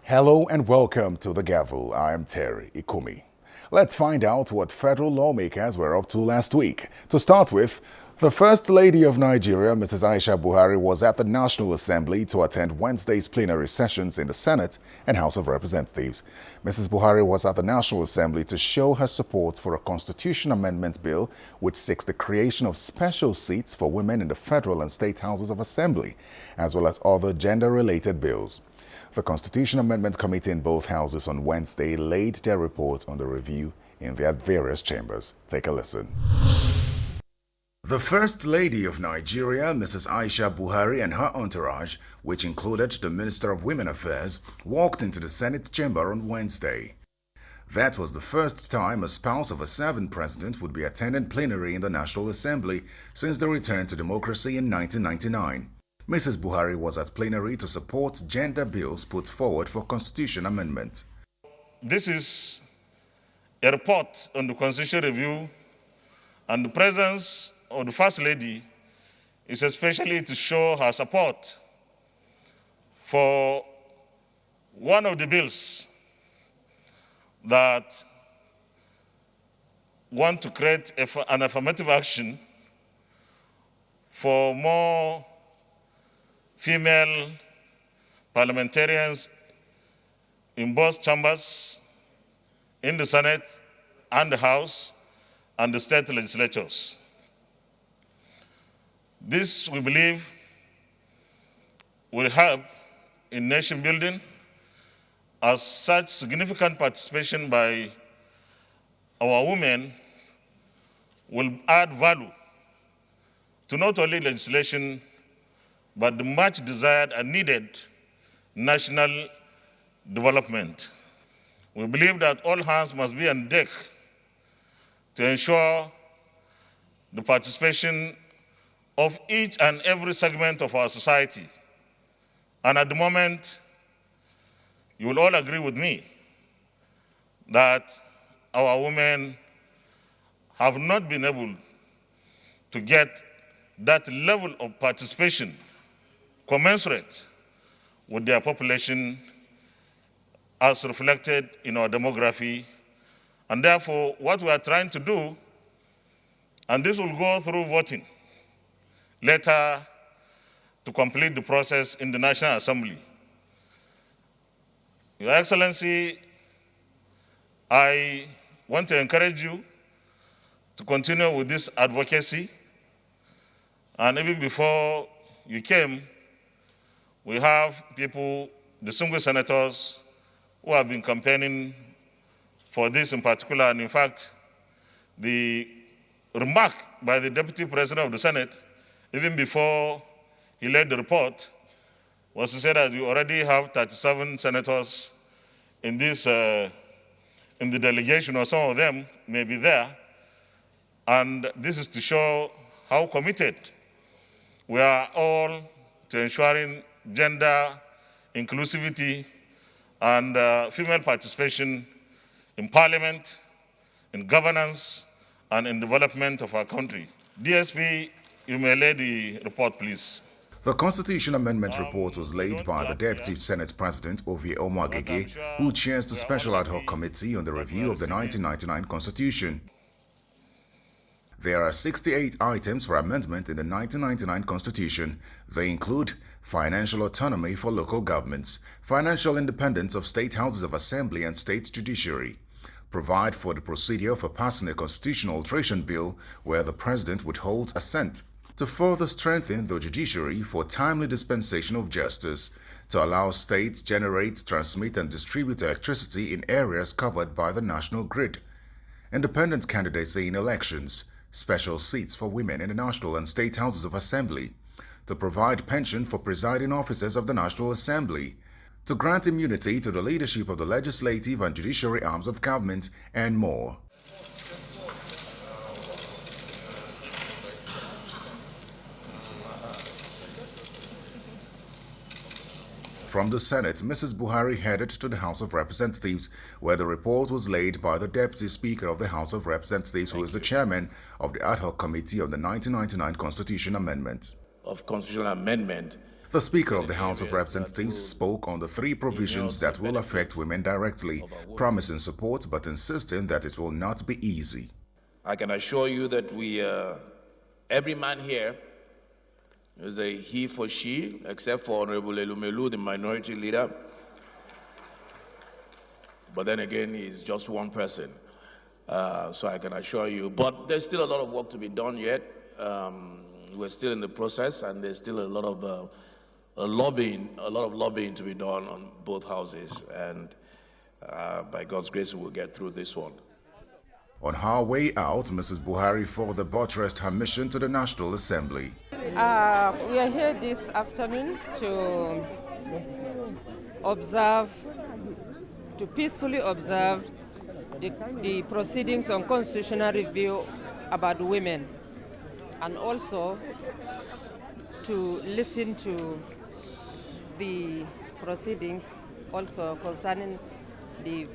Hello and welcome to the Gavel. I am Terry Ikumi. Let's find out what federal lawmakers were up to last week. To start with, the First Lady of Nigeria, Mrs. Aisha Buhari, was at the National Assembly to attend Wednesday's plenary sessions in the Senate and House of Representatives. Mrs. Buhari was at the National Assembly to show her support for a constitution amendment bill which seeks the creation of special seats for women in the federal and state houses of assembly, as well as other gender-related bills. The Constitution Amendment Committee in both houses on Wednesday laid their report on the review in their various chambers. Take a listen. The First Lady of Nigeria, Mrs. Aisha Buhari, and her entourage, which included the Minister of Women Affairs, walked into the Senate chamber on Wednesday. That was the first time a spouse of a serving president would be attending plenary in the National Assembly since the return to democracy in 1999. Mrs. Buhari was at plenary to support gender bills put forward for constitution amendment. This is a report on the constitution review, and the presence of the First Lady is especially to show her support for one of the bills that want to create an affirmative action for more female parliamentarians in both chambers, in the Senate and the House and the state legislatures. This, we believe, will help in nation building, as such significant participation by our women will add value to not only legislation but the much desired and needed national development. We believe that all hands must be on deck to ensure the participation of each and every segment of our society. And at the moment, you will all agree with me that our women have not been able to get that level of participation commensurate with their population as reflected in our demography. And therefore, what we are trying to do, and this will go through voting later to complete the process in the National Assembly. Your Excellency, I want to encourage you to continue with this advocacy. And even before you came, we have people, distinguished senators, who have been campaigning for this in particular. And in fact, the remark by the Deputy President of the Senate, even before he led the report, was to say that we already have 37 senators in this, in the delegation, or some of them may be there. And this is to show how committed we are all to ensuring gender inclusivity and female participation in parliament, in governance, and in development of our country. DSP, you may lay the report, please. The Constitution Amendment report was laid by the Deputy Senate President Ovie Omagege, who chairs the Special Ad Hoc Committee on the review of the 1999 Constitution. There are 68 items for amendment in the 1999 Constitution. They include financial autonomy for local governments, financial independence of state houses of assembly and state judiciary, provide for the procedure for passing a constitutional alteration bill where the president withholds assent, to further strengthen the judiciary for timely dispensation of justice, to allow states generate, transmit and distribute electricity in areas covered by the national grid, independent candidacy in elections, special seats for women in the national and state houses of assembly, to provide pension for presiding officers of the National Assembly, to grant immunity to the leadership of the legislative and judiciary arms of government, and more. From the Senate, Mrs. Buhari headed to the House of Representatives, where the report was laid by the Deputy Speaker of the House of Representatives, who is the chairman of the Ad Hoc Committee on the 1999 Constitution Amendment. Of constitutional amendment The Speaker of the House of Representatives spoke on the 3 provisions that will affect women directly, promising support but insisting that it will not be easy. I can assure you that every man here is a he for she, except for Honorable Elumelu, the minority leader. But then again, he's just one person. So I can assure you. But there's still a lot of work to be done yet. We're still in the process, and there's still a lot of lobbying to be done on both houses. And by God's grace, we'll get through this one. On her way out, Mrs. Buhari further buttressed her mission to the National Assembly. We are here this afternoon to peacefully observe the proceedings on constitutional review about women, and also to listen to the proceedings also concerning the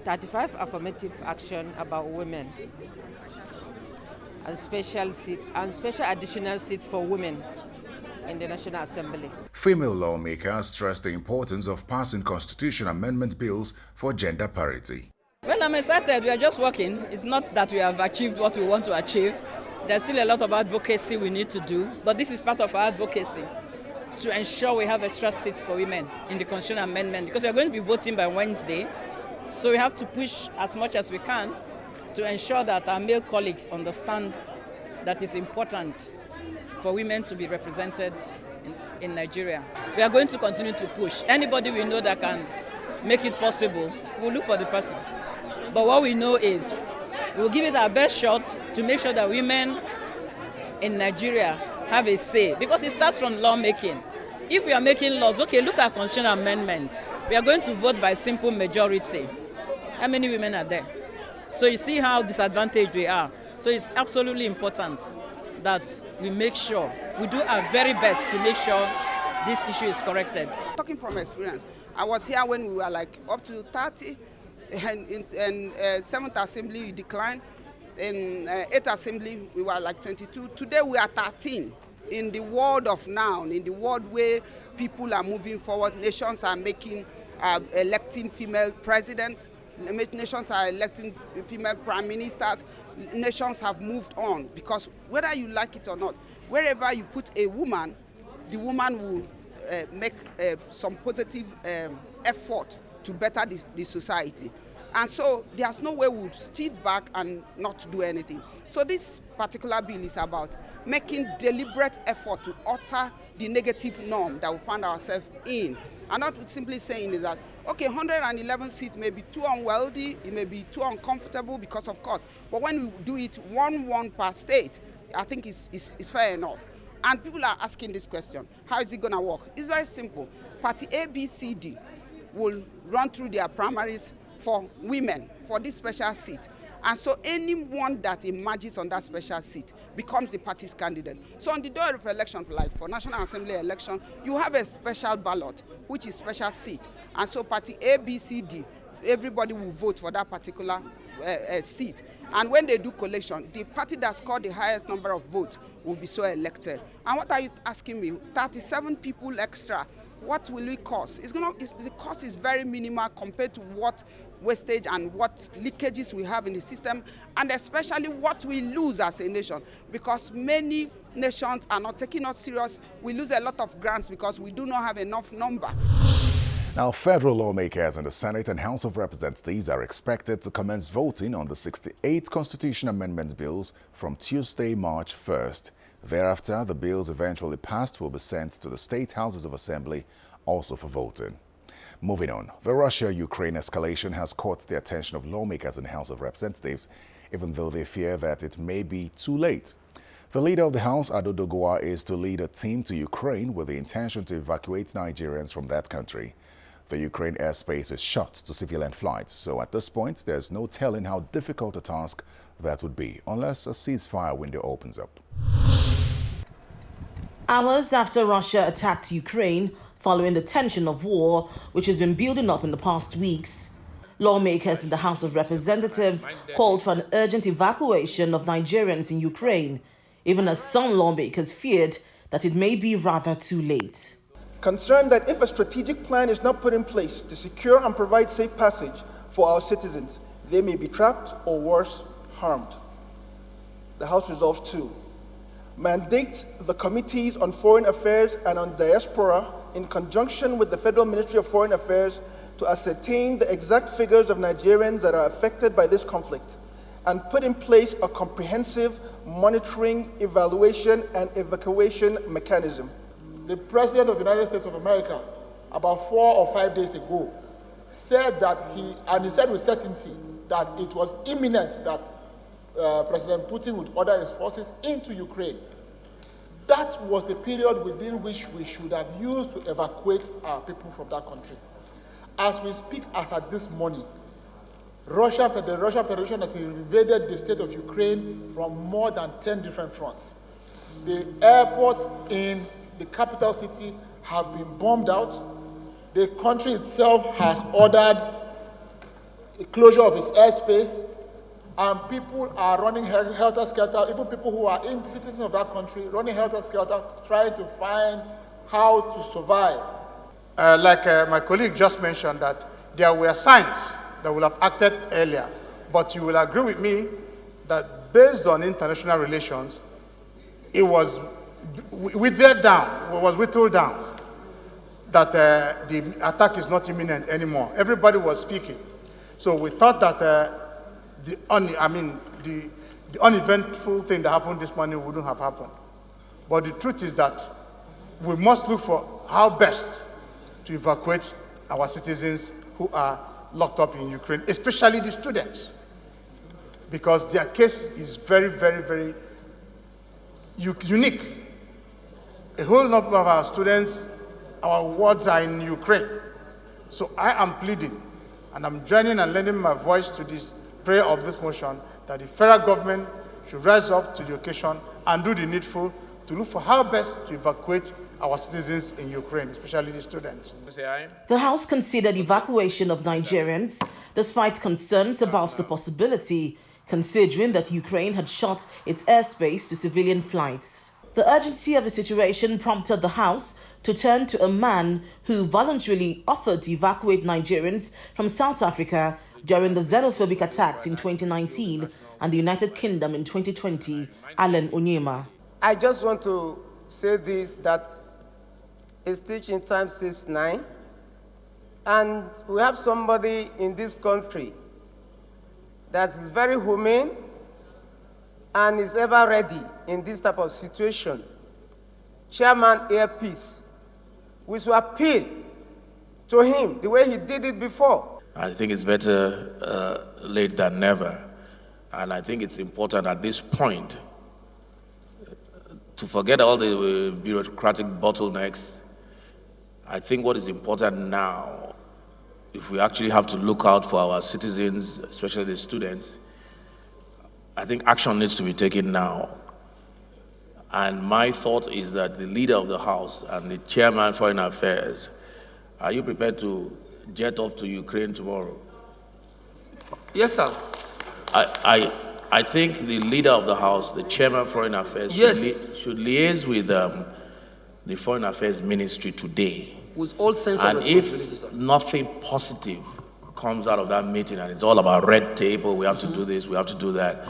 35 affirmative action about women and special additional seats for women in the National Assembly. Female lawmakers stressed the importance of passing constitution amendment bills for gender parity. Well, I'm excited. We are just working. It's not that we have achieved what we want to achieve. There's still a lot of advocacy we need to do, but this is part of our advocacy to ensure we have extra seats for women in the constitutional amendment, because we are going to be voting by Wednesday. So we have to push as much as we can to ensure that our male colleagues understand that it's important for women to be represented in Nigeria. We are going to continue to push. Anybody we know that can make it possible, we'll look for the person. But what we know is we'll give it our best shot to make sure that women in Nigeria have a say, because it starts from lawmaking. If we are making laws, okay, look at constitutional amendment. We are going to vote by simple majority. How many women are there? So you see how disadvantaged we are. So it's absolutely important that we make sure, we do our very best to make sure this issue is corrected. Talking from experience, I was here when we were like up to 30, and in 7th Assembly we declined, in 8th Assembly we were like 22. Today we are 13. In the world of now, in the world where people are moving forward, nations are electing female presidents, nations are electing female prime ministers, nations have moved on, because whether you like it or not, wherever you put a woman, the woman will make some positive effort to better the society. And so there's no way we'll sit back and not do anything. So this particular bill is about making deliberate effort to alter the negative norm that we find ourselves in. And not simply saying is that, okay, 111 seats may be too unwieldy, it may be too uncomfortable because of cost. But when we do it 1-1 per state, I think it's fair enough. And people are asking this question, how is it going to work? It's very simple. Party A, B, C, D will run through their primaries for women for this special seat. And so anyone that emerges on that special seat becomes the party's candidate. So on the day of election, like for National Assembly election, you have a special ballot, which is special seat. And so party A, B, C, D, everybody will vote for that particular seat. And when they do collation, the party that scored the highest number of votes will be so elected. And what are you asking me? 37 people extra. What will it cost? The cost is very minimal compared to what wastage and what leakages we have in the system, and especially what we lose as a nation, because many nations are not taking us serious. We lose a lot of grants because we do not have enough number. Now, federal lawmakers in the Senate and House of Representatives are expected to commence voting on the 68 constitution amendment bills from Tuesday, March 1st. Thereafter, the bills eventually passed will be sent to the state houses of assembly, also for voting. Moving on, the Russia-Ukraine escalation has caught the attention of lawmakers in the House of Representatives, even though they fear that it may be too late. The leader of the House, Ado Doguwa, is to lead a team to Ukraine with the intention to evacuate Nigerians from that country. The Ukraine airspace is shut to civilian flights, so at this point, there's no telling how difficult a task that would be, unless a ceasefire window opens up. Hours after Russia attacked Ukraine, following the tension of war, which has been building up in the past weeks, lawmakers in the House of Representatives called for an urgent evacuation of Nigerians in Ukraine, even as some lawmakers feared that it may be rather too late. Concerned that if a strategic plan is not put in place to secure and provide safe passage for our citizens, they may be trapped or worse, harmed. The House resolves to mandate the Committees on Foreign Affairs and on Diaspora, in conjunction with the Federal Ministry of Foreign Affairs, to ascertain the exact figures of Nigerians that are affected by this conflict and put in place a comprehensive monitoring, evaluation, and evacuation mechanism. The President of the United States of America, about 4 or 5 days ago, said that he said with certainty that it was imminent that President Putin would order his forces into Ukraine. That was the period within which we should have used to evacuate our people from that country. As we speak, as at this morning, the Russian Federation has invaded the state of Ukraine from more than 10 different fronts. The airports in the capital city have been bombed out. The country itself has ordered a closure of its airspace, and people are running helter-skelter, even people who are citizens of that country, running helter-skelter, trying to find how to survive. Like my colleague just mentioned, that there were signs that would have acted earlier, but you will agree with me that based on international relations, it was whittled down, that the attack is not imminent anymore. Everybody was speaking. So we thought that the uneventful thing that happened this morning wouldn't have happened. But the truth is that we must look for how best to evacuate our citizens who are locked up in Ukraine, especially the students, because their case is very, very, very unique. A whole number of our students, our wards are in Ukraine. So I am pleading, and I'm joining and lending my voice to this prayer of this motion, that the federal government should rise up to the occasion and do the needful to look for how best to evacuate our citizens in Ukraine, especially the students. The House considered evacuation of Nigerians despite concerns about the possibility, considering that Ukraine had shut its airspace to civilian flights. The urgency of the situation prompted the House to turn to a man who voluntarily offered to evacuate Nigerians from South Africa during the xenophobic attacks in 2019 and the United Kingdom in 2020, Alan Onyema. I just want to say this, that a stitch in time saves 9. And we have somebody in this country that is very humane and is ever ready in this type of situation. Chairman Air Peace, we should appeal to him the way he did it before. I think it's better late than never. And I think it's important at this point to forget all the bureaucratic bottlenecks. I think what is important now, if we actually have to look out for our citizens, especially the students, I think action needs to be taken now. And my thought is that the leader of the House and the chairman for Foreign Affairs, are you prepared to jet off to Ukraine tomorrow? Yes, sir. I think the leader of the House, the chairman of Foreign Affairs, should liaise with the Foreign Affairs Ministry today. With all sense and of responsibility, if sir, nothing positive comes out of that meeting and it's all about red tape, or we have to do this, we have to do that,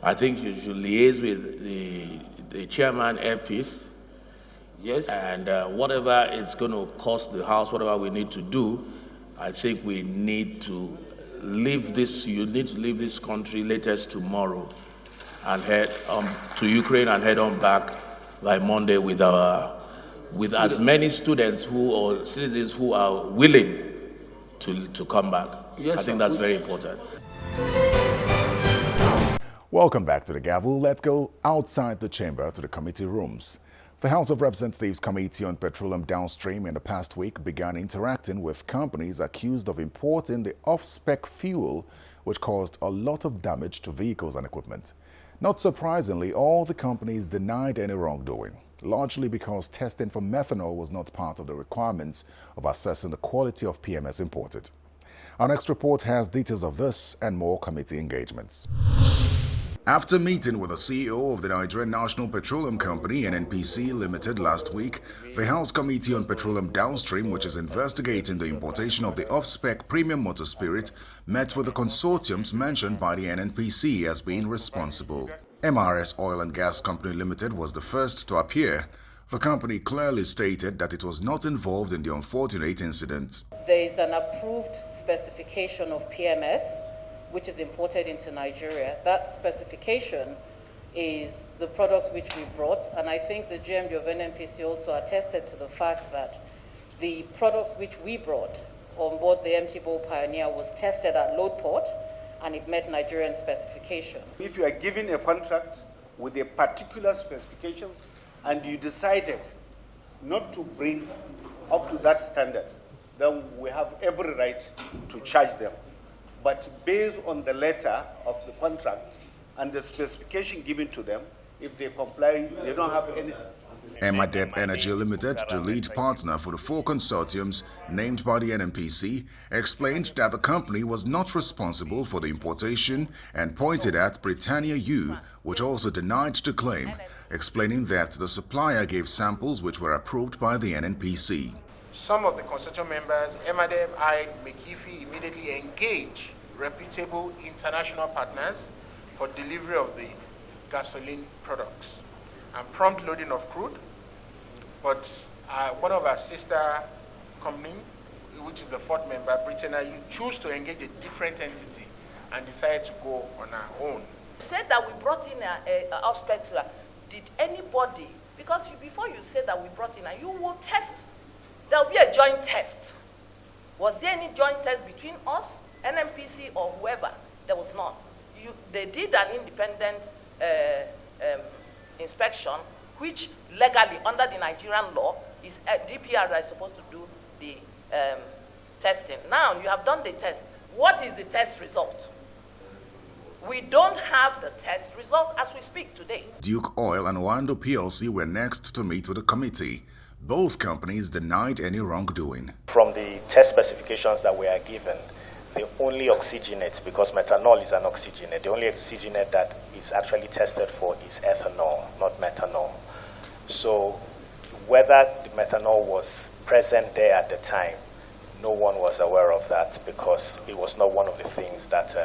I think you should liaise with the chairman, Air Peace. Yes. And whatever it's going to cost the House, whatever we need to do, I think we need to leave this. You need to leave this country latest tomorrow, and head to Ukraine and head on back by Monday with as many students or citizens who are willing to come back. Yes, I think that's very important. Welcome back to the Gavel. Let's go outside the chamber to the committee rooms. The House of Representatives Committee on Petroleum Downstream in the past week began interacting with companies accused of importing the off-spec fuel, which caused a lot of damage to vehicles and equipment. Not surprisingly, all the companies denied any wrongdoing, largely because testing for methanol was not part of the requirements of assessing the quality of PMS imported. Our next report has details of this and more committee engagements. After meeting with the CEO of the Nigerian National Petroleum Company, NNPC Limited, last week, the House Committee on Petroleum Downstream, which is investigating the importation of the off-spec premium motor spirit, met with the consortiums mentioned by the NNPC as being responsible. MRS Oil and Gas Company Limited was the first to appear. The company clearly stated that it was not involved in the unfortunate incident. There is an approved specification of PMS which is imported into Nigeria. That specification is the product which we brought, and I think the GMD of NNPC also attested to the fact that the product which we brought on board the Empty Bowl Pioneer was tested at load port, and it met Nigerian specification. If you are given a contract with a particular specifications and you decided not to bring up to that standard, then we have every right to charge them. But based on the letter of the contract and the specification given to them, if they comply, they don't have anything. Emadep Energy Limited, the lead partner for the four consortiums named by the NNPC, explained that the company was not responsible for the importation and pointed at Britannia U, which also denied the claim, explaining that the supplier gave samples which were approved by the NNPC. Some of the consortium members, Emadep, McKiffey, immediately engage reputable international partners for delivery of the gasoline products and prompt loading of crude. But one of our sister company, which is the fourth member, Britannia, you choose to engage a different entity and decide to go on our own. Said that we brought in an off-spec. Did anybody, because before you said that we brought in, you will test. There will be a joint test. Was there any joint test between us, NNPC, or whoever? There was none. They did an independent inspection, which legally, under the Nigerian law, is DPR that is supposed to do the testing. Now, you have done the test. What is the test result? We don't have the test result as we speak today. Duke Oil and Wando PLC were next to meet with the committee. Both companies denied any wrongdoing. From the test specifications that we are given, the only oxygenate, because methanol is an oxygenate, the only oxygenate that is actually tested for is ethanol, not methanol. So whether the methanol was present there at the time, no one was aware of that because it was not one of the things that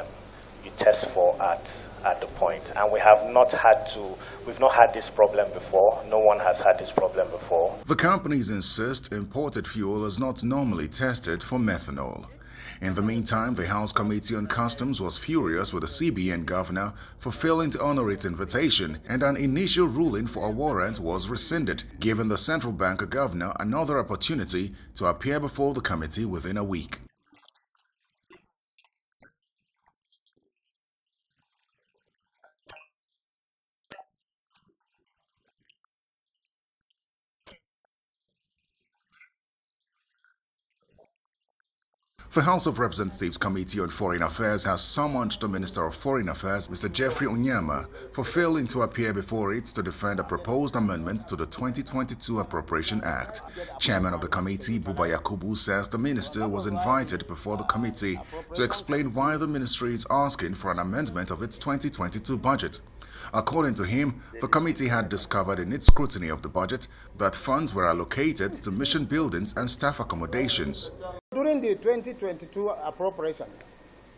you test for at the point. And we've not had this problem before. No one has had this problem before. The companies insist imported fuel is not normally tested for methanol. In the meantime, the House Committee on Customs was furious with the CBN governor for failing to honor its invitation, and an initial ruling for a warrant was rescinded, giving the central bank governor another opportunity to appear before the committee within a week. The House of Representatives Committee on Foreign Affairs has summoned the Minister of Foreign Affairs, Mr. Jeffrey Onyema, for failing to appear before it to defend a proposed amendment to the 2022 Appropriation Act. Chairman of the committee, Buba Yakubu, says the minister was invited before the committee to explain why the ministry is asking for an amendment of its 2022 budget. According to him, the committee had discovered in its scrutiny of the budget that funds were allocated to mission buildings and staff accommodations. During the 2022 appropriation,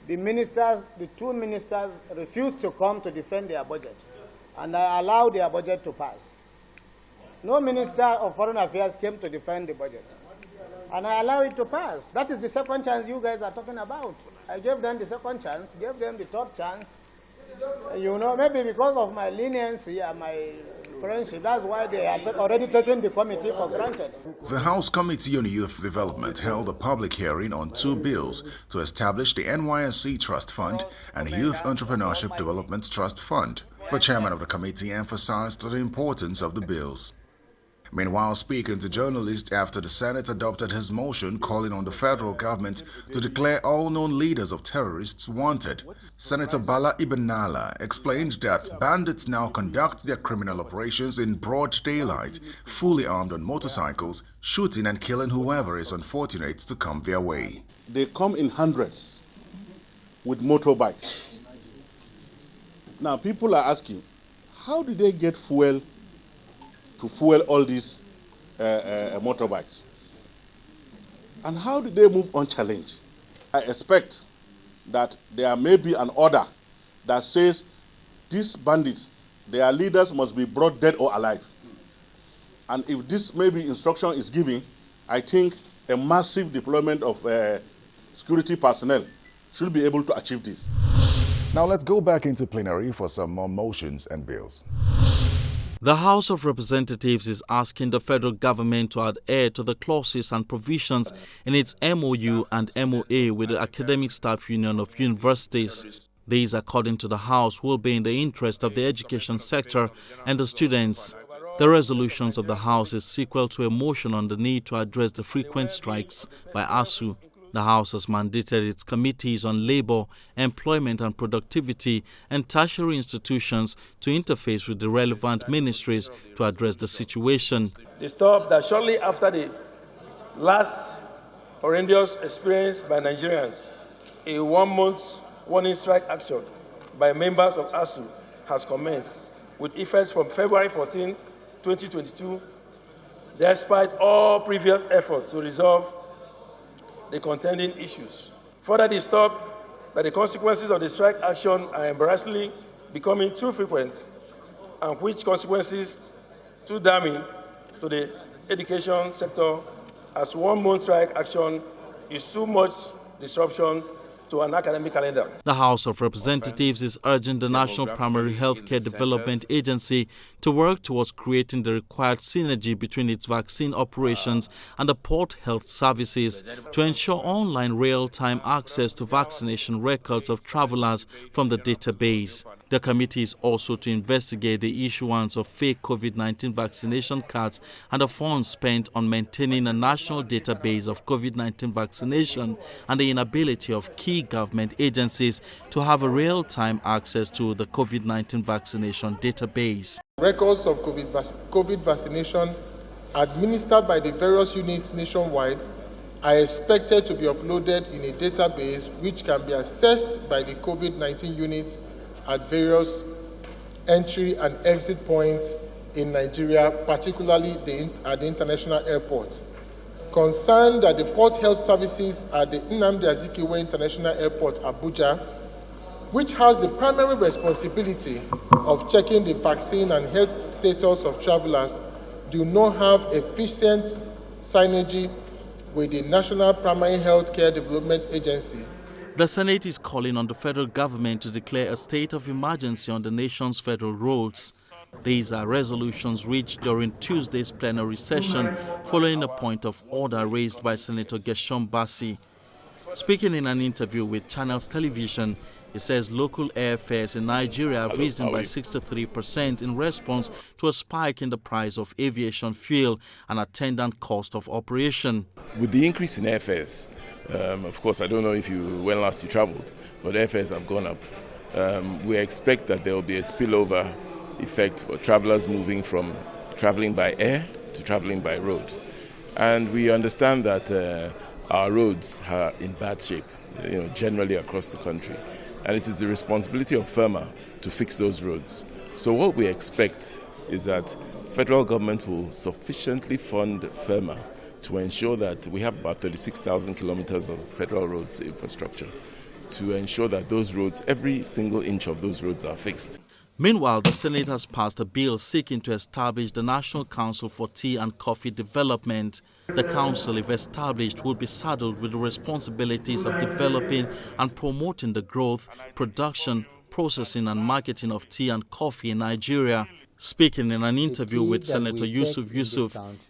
the two ministers refused to come to defend their budget, and I allowed their budget to pass. No minister of foreign affairs came to defend the budget, and I allowed it to pass. That is the second chance you guys are talking about. I gave them the second chance, gave them the third chance. You know, maybe because of my leniency and my friendship, that's why they had already taken the committee for granted. The House Committee on Youth Development held a public hearing on two bills to establish the NYSC Trust Fund and Youth Entrepreneurship Development Trust Fund. The chairman of the committee emphasized the importance of the bills. Meanwhile, speaking to journalists after the Senate adopted his motion calling on the federal government to declare all known leaders of terrorists wanted, Senator Bala Ibn Nala explained that bandits now conduct their criminal operations in broad daylight, fully armed on motorcycles, shooting and killing whoever is unfortunate to come their way. They come in hundreds with motorbikes. Now, people are asking, how do they get fuel to fuel all these motorbikes? And how do they move unchallenged? I expect that there may be an order that says these bandits, their leaders must be brought dead or alive. And if this maybe instruction is given, I think a massive deployment of security personnel should be able to achieve this. Now let's go back into plenary for some more motions and bills. The House of Representatives is asking the federal government to adhere to the clauses and provisions in its MOU and MOA with the Academic Staff Union of Universities. These, according to the House, will be in the interest of the education sector and the students. The resolutions of the House is sequel to a motion on the need to address the frequent strikes by ASU. The House has mandated its committees on labor, employment and productivity and tertiary institutions to interface with the relevant ministries to address the situation. Disturbed that shortly after the last horrendous experience by Nigerians, a 1-month warning strike action by members of ASU has commenced with effects from February 14, 2022, despite all previous efforts to resolve the contending issues. Further disturbed that the consequences of the strike action are embarrassingly becoming too frequent, and which consequences too damning to the education sector, as 1-month strike action is too much disruption to an academic calendar. The House of Representatives is urging the National Primary Healthcare Development Agency to work towards creating the required synergy between its vaccine operations and the port health services to ensure online real-time access to vaccination records of travelers from the database. The committee is also to investigate the issuance of fake COVID-19 vaccination cards and the funds spent on maintaining a national database of COVID-19 vaccination and the inability of key government agencies to have a real-time access to the COVID-19 vaccination database. Records of COVID vaccination administered by the various units nationwide are expected to be uploaded in a database which can be accessed by the COVID-19 units at various entry and exit points in Nigeria, particularly at the international airport. Concerned that the port health services at the Nnamdi Azikiwe International Airport, Abuja, which has the primary responsibility of checking the vaccine and health status of travelers, do not have efficient synergy with the National Primary Healthcare Development Agency. The Senate is calling on the federal government to declare a state of emergency on the nation's federal roads. These are resolutions reached during Tuesday's plenary session following a point of order raised by Senator Gershom Bassi. Speaking in an interview with Channels Television, he says local airfares in Nigeria have risen by 63% in response to a spike in the price of aviation fuel and attendant cost of operation. With the increase in airfares, of course, I don't know when last you traveled, but airfares have gone up. We expect that there will be a spillover effect for travelers moving from traveling by air to traveling by road. And we understand that our roads are in bad shape, generally across the country. And it is the responsibility of FEMA to fix those roads. So what we expect is that federal government will sufficiently fund FEMA to ensure that we have about 36,000 kilometers of federal roads infrastructure, to ensure that those roads, every single inch of those roads are fixed. Meanwhile, the Senate has passed a bill seeking to establish the National Council for Tea and Coffee Development. The council, if established, will be saddled with the responsibilities of developing and promoting the growth, production, processing and marketing of tea and coffee in Nigeria. Speaking in an interview with Senator Yusuf,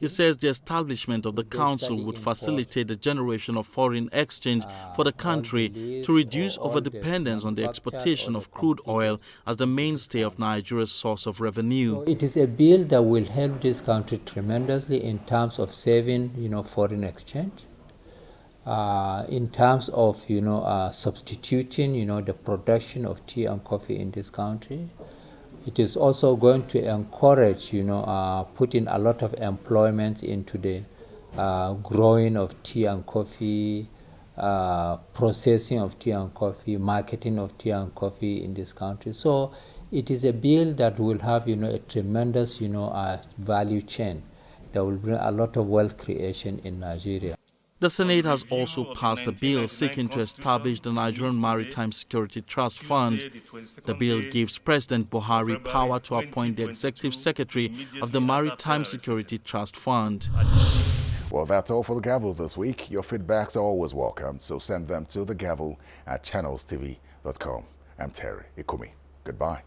he says the establishment of the council would facilitate the generation of foreign exchange for the country to reduce overdependence on the exportation of crude oil as the mainstay of Nigeria's source of revenue. So it is a bill that will help this country tremendously in terms of saving, foreign exchange, in terms of, substituting, the production of tea and coffee in this country. It is also going to encourage, putting a lot of employment into the growing of tea and coffee, processing of tea and coffee, marketing of tea and coffee in this country. So it is a bill that will have, a tremendous, value chain that will bring a lot of wealth creation in Nigeria. The Senate has also passed a bill seeking to establish the Nigerian Maritime Security Trust Fund. The bill gives President Buhari power to appoint the Executive Secretary of the Maritime Security Trust Fund. Well, that's all for The Gavel this week. Your feedbacks are always welcome, so send them to thegavel@channelstv.com. I'm Terry Ikumi. Goodbye.